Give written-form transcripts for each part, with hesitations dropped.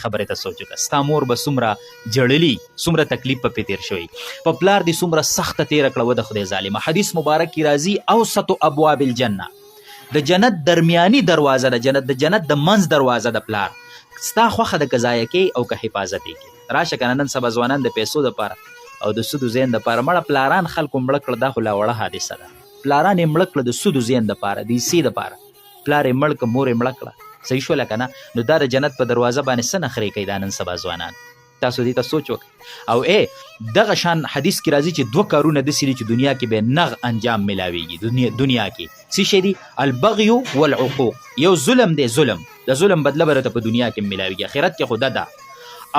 خبرې ته سوچ وکړه ستا مور به څومره جړلي څومره تکلیف په تیر شوی په پلار دې څومره سخته تیره کړه و د خدای ظالمه حدیث مبارک کې راځي اوسط ابواب الجنه د جنت درمیاني دروازه د جنت د منځ دروازه د پلار ستا خوښه د قضایه کې او که حفاظت یې کې راشه که نن سبا ځوانان د پیسو دپاره او د سودو زین دپاره مړه پلاران خلکو مړه کړه دا خو لا وړه حادثه ده پلاران یې مړه کړه د سودو زین دپاره د حصې دپاره پلار یې مړ کړه مور یې مړه کړه صحیح شوله که نه نو دا د جنت په دروازه باندې څه نخرې کوي دا نن سبا ځوانان تاسو دې ته سوچ وکړئ او دغه شان حدیث کې راځي چې دوه کارونه داسې دي چې دنیا کې به نغ انجام ملاویږي دنیا کې څه شی دي البغي والعقوق یو ظلم دی ظلم د ظلم بدله به درته په دنیا کې ملاویږي آخرت کې خو ده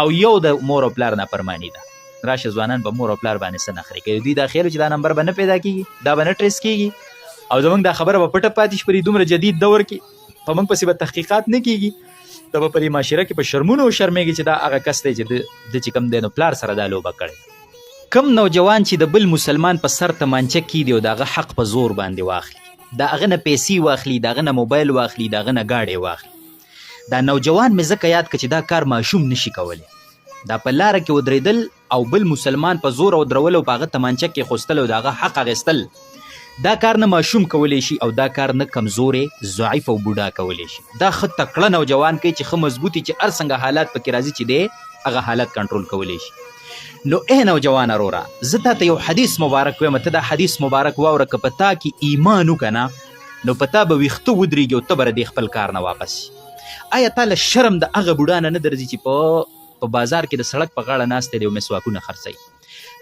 او یو د مور او پلار نافرماني ده راشه ځوانان په مور او پلار باندې څه نخرې کوي دوی دا خیال چې دا نمبر به نه پیدا کېږي دا به نه ټریس کېږي او زموږ دا خبره به پټه پاتې شي په دومره جدید دور کې په موږ پسې به تحقیقات نه کېږي دا به په معاشره کې په شرمونو شرمېږي چې دا هغه کس دی چې د چې کوم دی نو پلار سره دا لوبه کړې کم نوجوان چې د بل مسلمان په سر تمانچه کیدي او د هغه حق په زور باندې واخلي د هغه نه پیسې واخلي د هغه نه موبایل واخلي د هغه نه ګاډی واخلي دا نوجوان مې ځکه یاد کړه چې دا کار ماشوم نشي کولی دا په لاره کې ودرېدل او بل مسلمان په زور او درول او په هغه تمانچه کې خوستل او د هغه حق اخیستل دا کار نه ماشوم کولی شي او دا کار نه کمزورې ضعیف او بوډا کولی شي دا ښه تکړه نوجوان کوي چې ښه مضبوطي چې هر څنګه حالات پکې راځي چې دی هغه حالات کنټرول کولی شي نو ای نوجوان وروره زه تا ته یو حدیث مبارک وایم ته دا حدیث مبارک واوره که په تا کې ایمان وکړه نو په تا به ویښته ودرېږي او ته به د خپل کار نه واپس آیا تا له شرم د هغه بوډا نه درځي چې په بازار کې د سړک په غاړه ناست دی او مسواکونه خرڅوي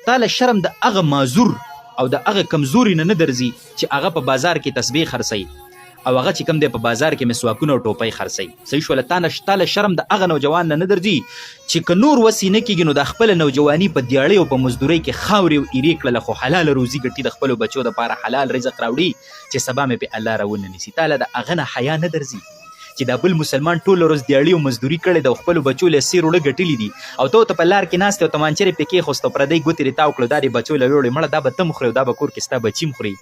تا له شرم د هغه معذور او د هغه کمزوري نه درځي چې هغه په بازار کې تسبیح خرڅوي او هغه چې کوم دی په بازار کې مسواکونه او ټوپۍ خرڅوي صحیح شوله تا له شرم د هغه نوجوان نه درځي چې که نور وسې نه کېږي نو د خپله نوجواني په دیاړۍ او په مزدورۍ کې خاورې او ایرې کړله خو حلاله روزي ګټي د خپلو بچو دپاره حلال رزق راوړي چې سبا مې پې الله راونه نیسي تا له د هغه نه حیا نه درځي چې دا بل مسلمان ټول ورځ دیاړي او مزدوري کړې د خپلو بچو له سیر وړه ګټلي دي او ته په لار کې ناست او تمانچه یې پې کېښوست او پردۍ ګوتې دې تاو کړو دا دې بچو له وړې مړه دا به ته م خورې او دا به کور کې ستا بچي م خوري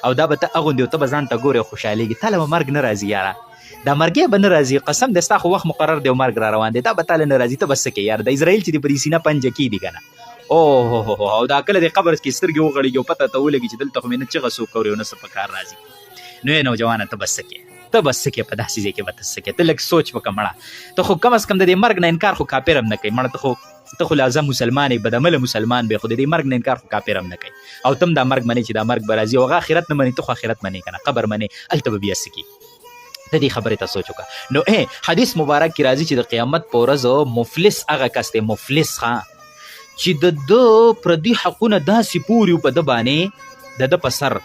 او دا به ته اغوندې او ته به ځان ته ګورې او خوشحالېږي تا له به مرګ نه راځي یاره دا مرګی به نه راځي قسم دی ستا خو وخت مقرر دی او مرګ را روان دی دا به تا له نه راځي ته به څه کوې یاره د اسرائیل چې دې په دې سینه پنجه کېږي که نه او دا کله د قبر کې سترګې وغړېږي او پته ته ولګي چې دلته خو مې نه چغه څوک اوري او نه څه په کار راځي نو یې نوجوانه ته به څه کوې ته به څه کوې په داسې ځای کې به ته څه کوې ته لږ سوچ وکړه مړه ته خو کم از کم د دې مرګ نه انکار خو کافر هم نه کوي مړه ته خو لازم مسلمان یې بدعمله مسلمان به خو د دې مرګ نه انکار خو کافر هم نه کوي او تم دا مرګ منې چې دا مرګ به راځي او هغه آخرت نه منې ته خو آخرت منې که نه قبر منې هلته به بیا څه کېږي ته دې خبرې ته سوچ وکړه نو حدیث مبارک کې راځي چې د قیامت په ورځ مفلس هغه کس دی مفلس چې د ده پردي حقونه داسې پوري په ده باندې د ده په سر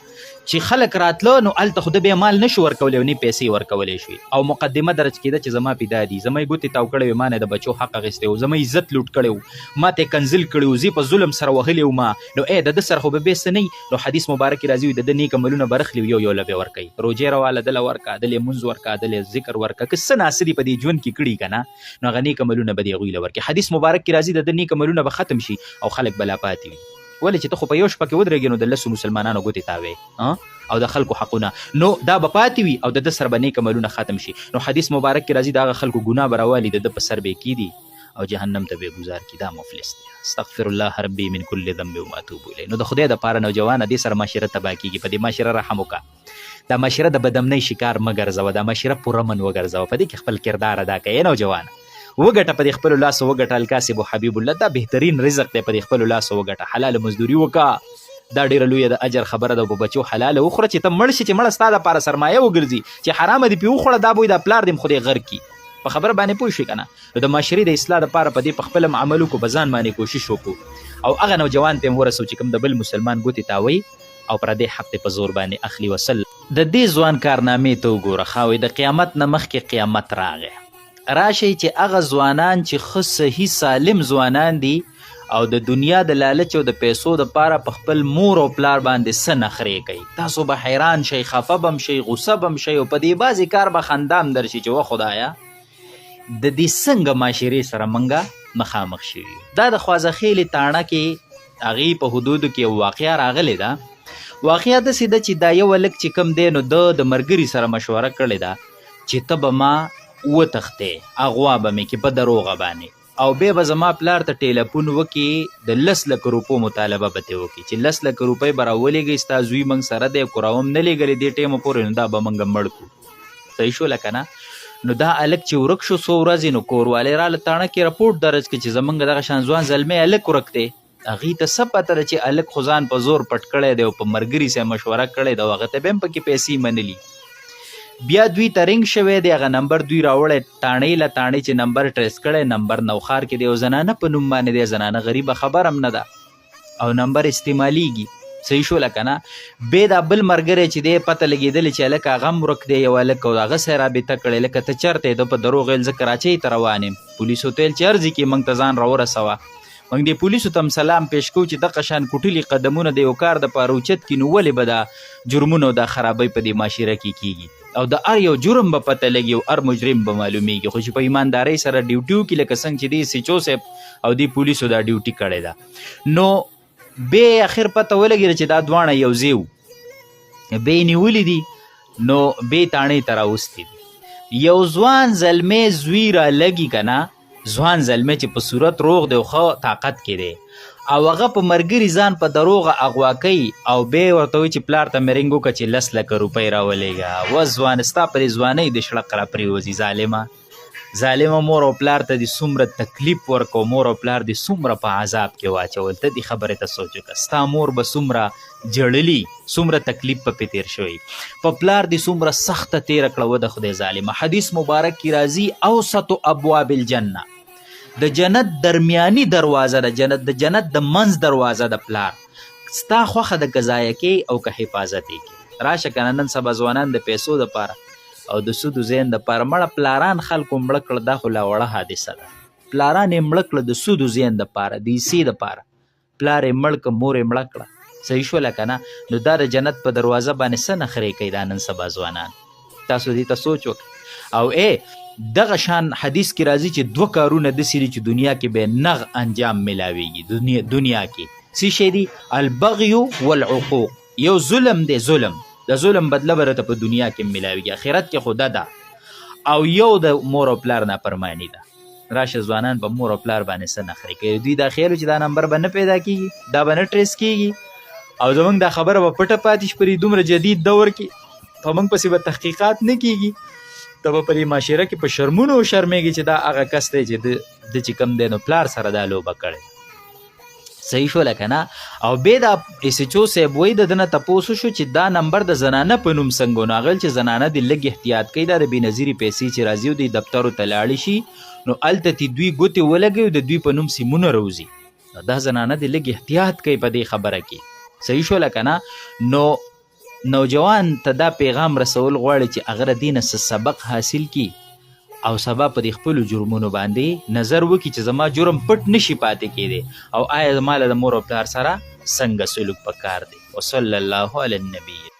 چې خلک راتله نو هلته خو ده بیا مال نشو ورکولی او نه پیسې ورکولی شوي او مقدمه درج کېده چې زما پیدا دي زما یې ګوتې تاو کړی وې ما نه د بچو حق اخیستی و زما عزت لوټ کړی و ما ته یې کنزل کړي و زه په ظلم سره وهلی وما نو د ده سره خو به بیسته نه نو حدیث مبارک کې راځي د ده نیک عملونه به رخلي یو یو له به ورکوي روجې رواله دله ورکه دلې مونځ ورکه دلې ذکر ورکه که څه ناڅه دي په دې ژوند کې کړي که نه نو هغه نیک عملونه به دې هغوی له ورکړي حدیث مبارک کې راځي د ده نیک عملونه به ختم شي او خلک به لا پاتې وي ولې چې ته خو په یو شپه کې ودرېږې نو د لسو مسلمانانو ګوتې تاوې او د خلکو حقونه نو دا به پاتې وي او د ده سره به نیک عملونه ختم شي نو حدیث مبارک کې راځي د هغه خلکو ګناه به راوالي د ده په سر به یې کېدي او جهنم ته به یې گذار کړي دا مفلس دی استغفر الله ربي من کل ذنب وما اتوب الیه نو د خدای دپاره نوجوانه دې سره معاشره تباه کېږي په دې معاشره رحم وکړه دا معاشره د بدامنۍ شکار مه ګرځوه دا معاشره پرامن وګرځوه په دې کې خپل کردار ادا کوې نوجوانه وګټه په دې خپلو لاسو وګټه الکاسب حبیب الله دا بهترین رزق دی په دې خپلو لاسو وګټه حلاله مزدوري وکړه دا ډېره لویه د اجر خبره ده په بچو حلاله وخوره چې ته مړ شي چې مړه ستا دپاره سرمایه وګرځي چې حرامه دې پې وخوړه دا بوی دا پلار دې خدای غر کړي په خبره باندې پوه شوې که نه نو د معاشرې د اصلاح دپاره په دې په خپله عمل وکړو په ځان باندې کوشش وکړو او هغه نوجوان ته یې ورسو چې کوم د بل مسلمان ګوتې تاوی او پردی حق ته په زور باندې اخلي وسل د دې ځوان کارنامې ته وګوره خاوې د قیامت نه مخکې قیامت راغی راشئ چې هغه ځوانان چې ښه صحیح سالم ځوانان دي او د دنیا د لالچ او د پیسو دپاره په خپل مور او پلار باندې څه نخرې کوي تاسو به حیران شئ خفه به هم شئ غصه به هم شئ او په دې بعضې کار به خندا هم درشي چې وخدایه د دې څنګه معاشرې سره موږ مخامخ شوي دا د خوازخیلې تاڼه کې هغې په حدودو کې واقعه راغلې ده واقعه داسې ده چې دا یو هلک چې کوم دی نو د ملګري سره مشوره کړې ده چې ته به ما وتښتې اغوا به مې کې په دروغه باندې او بیا به زما پلار ته ټیلیفون وکړي د 10 لکه روپو مطالبه به ترې وکړي چې 10 لکه روپۍ به راولېږئ ستا زوی موږ سره دی کو راوم نه لېږلې دې ټیمه پورې نو دا به موږ مړ کړو صحیح شوله که نه نو دا هلک چې ورک شو څو ورځې نو کوروالی راله تاڼه کې رپورټ درج کړي چې زموږ دغه شان ځوان زلمی هلک ورک دی هغې ته څه پته ده چې هلک خو ځان په زور پټ کړی دی او په ملګري سره مشوره کړې ده او هغه ته به هم پکې پیسې منلي بیا دوی ته رنګ شوی دی هغه نمبر دوی راوړی تاڼۍ له تاڼۍ چې نمبر ټریس کړی نمبر نوښار کې دی یو زنانه په نوم باندې دی زنانه غریبه خبر هم نه ده او نمبر استعمالیږي صحیح شوله که نه بیا دا بل ملګری چې دی پته لګېدلې چې هلک هغه هم ورک دی یو هلک او هغه سره رابطه کړې لکه ته چېرته یې ده په دروغ ویل زه کراچۍ ته روان یم پولیسو ته ویل چې هر ځای کې موږ ته ځان راورسوه موږ دې پولیسو ته هم سلام پیش کوو چې دغه شان کوټلي قدمونه د یو کار دپاره اوچت کړي نو ولې به دا جرمونه او دا خرابۍ په دې معاشره کې کیږي او د هر یو جرم به پته لګي او هر مجرم به معلومیږي خو چې په ایماندارۍ سره ډیوټي وکړي لکه څنګه چې دی سیچو صاحب او دی پولیسو دا ډیوټي کړې ده نو بیا اخر پته ولګېده چې دا دواړه یو ځای وو بیا یې نیولي دي نو بیا تاڼۍ ته راوستي دي یو ځوان زلمی زوی رالګي که نه ځوان زلمی چې په صورت روغ دی او ښه طاقت کې دی او هغه په ملګري ځان په دروغه اغوا کوي او بیا ورته وایي چې پلار ته مې رنګ وکړه چې 10 لکه روپۍ راولېږه و ځوان ستا په دې ځوانۍ د شړق راپرېوځي ظالمه مور او پلار ته دې څومره تکلیف ورکو مور او پلار دې څومره په عذاب کې واچول ته دې خبرې ته سوچ وکړه ستا مور به څومره جړلي څومره تکلیف په تیر شوی په پلار دې څومره سخته تیره کړه و د خدای ظالمه حدیث مبارک کې راځي اوسط ابواب الجنه د جنت درمیانی دروازه د جنت د منځ دروازه د پلار ستا خوښه د قضایه کې او که حفاظت یې کې راشه که نن سبا ځوانان د پیسو دپاره او د سودو زین دپاره مړه پلاران خلکو مړه کړه دا خو لا وړه حادثه ده پلاران یې مړه کړه د سودو زین دپاره د حصې دپاره پلار یې مړ کړه مور یې مړه کړه صحیح شوله که نه نو دا د جنت په دروازه باندې څه نخرې کوي دا نن سبا ځوانان تاسو دې ته سوچ وکړه او دغه شان حدیث کې راځي چې 2 کارونه داسې دي چې دنیا کې به نغ انجام ملاویږي دنیا کې څه شی دي البغي والعقوق یو ظلم دی ظلم د ظلم بدله به راته په دنیا کې ملاویږي آخرت کې خو ده او یو د مور او پلار نافرماني ده راشه ځوانان په مور او پلار باندې څه نخرې کوي دوی دا خیال چې دا نمبر به نه پیدا کیږي دا به نه ټریس کیږي او زموږ دا خبره به پټه پاتې شي په دومره جدید دور کې په موږ پسې به تحقیقات نه کیږي ته به په دې معاشره کې په شرمونو شرمېږي چې دا هغه کس دی چې د چې کوم دی نو پلار سره دا لوبه کړې صحیح شوله که نه او بیا دا ایس ایچ او صاحب وایي د ده نه تپوس وشو چې دا نمبر د زنانه په نوم څنګه نو هغه چې زنانه دې لږ احتیاط کوي دا د بېنظیرې پیسې چې راځي او د دفترو ته لاړې شي نو هلته تې دوی ګوتې ولګوي او د دوی په نوم سیمونه روځي نو دا زنانه دې لږ احتیاط کوي په دې خبره کې صحیح شوله که نه نو نوجوان ته دا پیغام رسول غواړي چې هغه دې نه څه سبق حاصل کی او سبا په دې خپلو جرمونو باندې نظر وکړي چې زما جرم پټ نشي پاتې کېدی او آیا زما له د مور او پلار سره څنګه سلوک پکار دی وصلی الله علی النبی